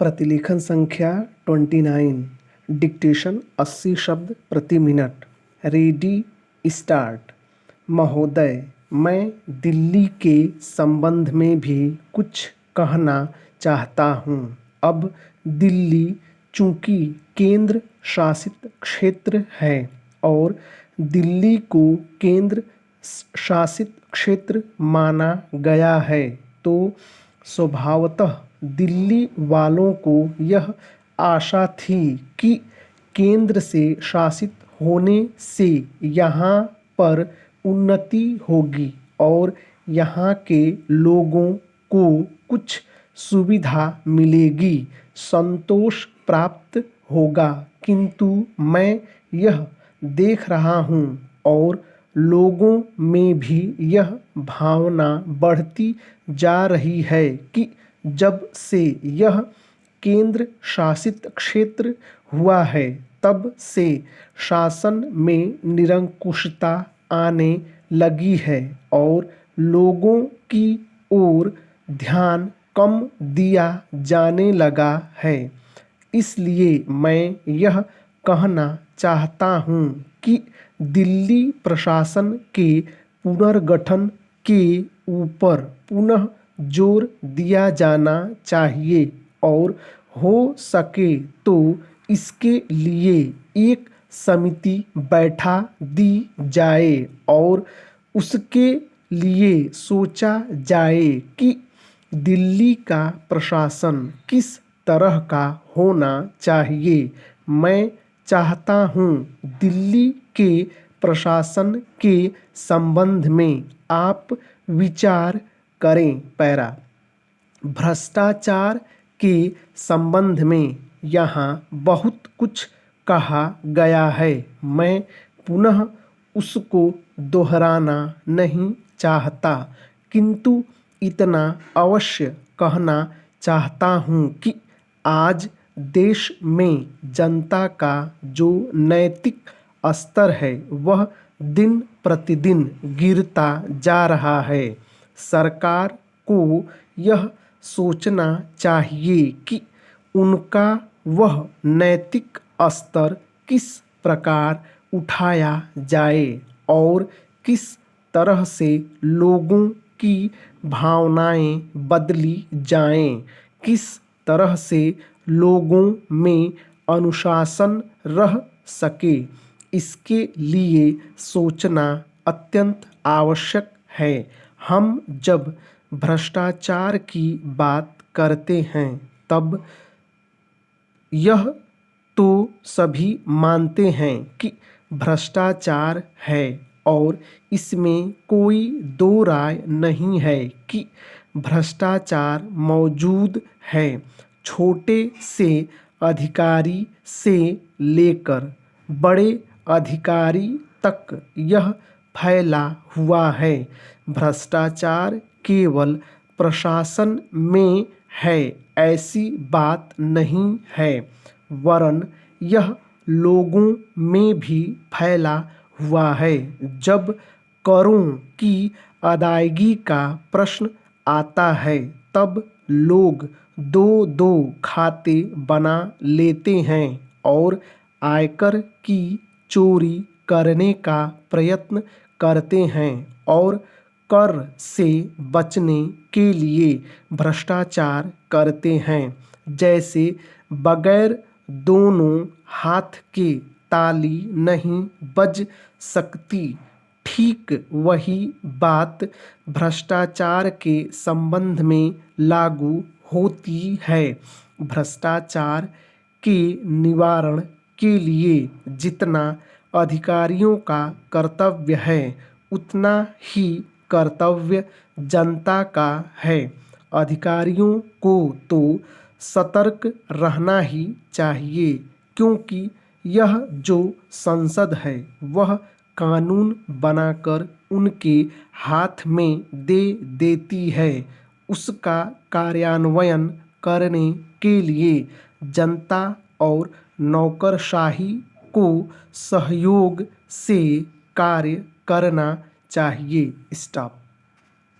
प्रतिलेखन संख्या 29। डिक्टेशन 80 शब्द प्रति मिनट। Ready start. महोदय, मैं दिल्ली के संबंध में भी कुछ कहना चाहता हूँ। अब दिल्ली चूँकि केंद्र शासित क्षेत्र है और दिल्ली को केंद्र शासित क्षेत्र माना गया है, तो स्वभावतः दिल्ली वालों को यह आशा थी कि केंद्र से शासित होने से यहाँ पर उन्नति होगी और यहाँ के लोगों को कुछ सुविधा मिलेगी, संतोष प्राप्त होगा। किंतु मैं यह देख रहा हूँ और लोगों में भी यह भावना बढ़ती जा रही है कि जब से यह केंद्र शासित क्षेत्र हुआ है, तब से शासन में निरंकुशता आने लगी है और लोगों की ओर ध्यान कम दिया जाने लगा है। इसलिए मैं यह कहना चाहता हूँ कि दिल्ली प्रशासन के पुनर्गठन के ऊपर पुनः जोर दिया जाना चाहिए और हो सके तो इसके लिए एक समिति बैठा दी जाए और उसके लिए सोचा जाए कि दिल्ली का प्रशासन किस तरह का होना चाहिए। मैं चाहता हूँ दिल्ली के प्रशासन के संबंध में आप विचार करें। पैरा। भ्रष्टाचार के संबंध में यहाँ बहुत कुछ कहा गया है। मैं पुनः उसको दोहराना नहीं चाहता, किंतु इतना अवश्य कहना चाहता हूँ कि आज देश में जनता का जो नैतिक स्तर है वह दिन प्रतिदिन गिरता जा रहा है। सरकार को यह सोचना चाहिए कि उनका वह नैतिक स्तर किस प्रकार उठाया जाए और किस तरह से लोगों की भावनाएं बदली जाएं, किस तरह से लोगों में अनुशासन रह सके। इसके लिए सोचना अत्यंत आवश्यक है। हम जब भ्रष्टाचार की बात करते हैं तब यह तो सभी मानते हैं कि भ्रष्टाचार है और इसमें कोई दो राय नहीं है कि भ्रष्टाचार मौजूद है। छोटे से अधिकारी से लेकर बड़े अधिकारी तक यह फैला हुआ है। भ्रष्टाचार केवल प्रशासन में है ऐसी बात नहीं है, वरन यह लोगों में भी फैला हुआ है। जब करों की अदायगी का प्रश्न आता है तब लोग दो दो खाते बना लेते हैं और आयकर की चोरी करने का प्रयत्न करते हैं और कर से बचने के लिए भ्रष्टाचार करते हैं। जैसे बगैर दोनों हाथ के ताली नहीं बज सकती, ठीक वही बात भ्रष्टाचार के संबंध में लागू होती है। भ्रष्टाचार के निवारण के लिए जितना अधिकारियों का कर्तव्य है, उतना ही कर्तव्य जनता का है। अधिकारियों को तो सतर्क रहना ही चाहिए, क्योंकि यह जो संसद है वह कानून बनाकर उनके हाथ में दे देती है। उसका कार्यान्वयन करने के लिए जनता और नौकरशाही को सहयोग से कार्य करना चाहिए। स्टॉप।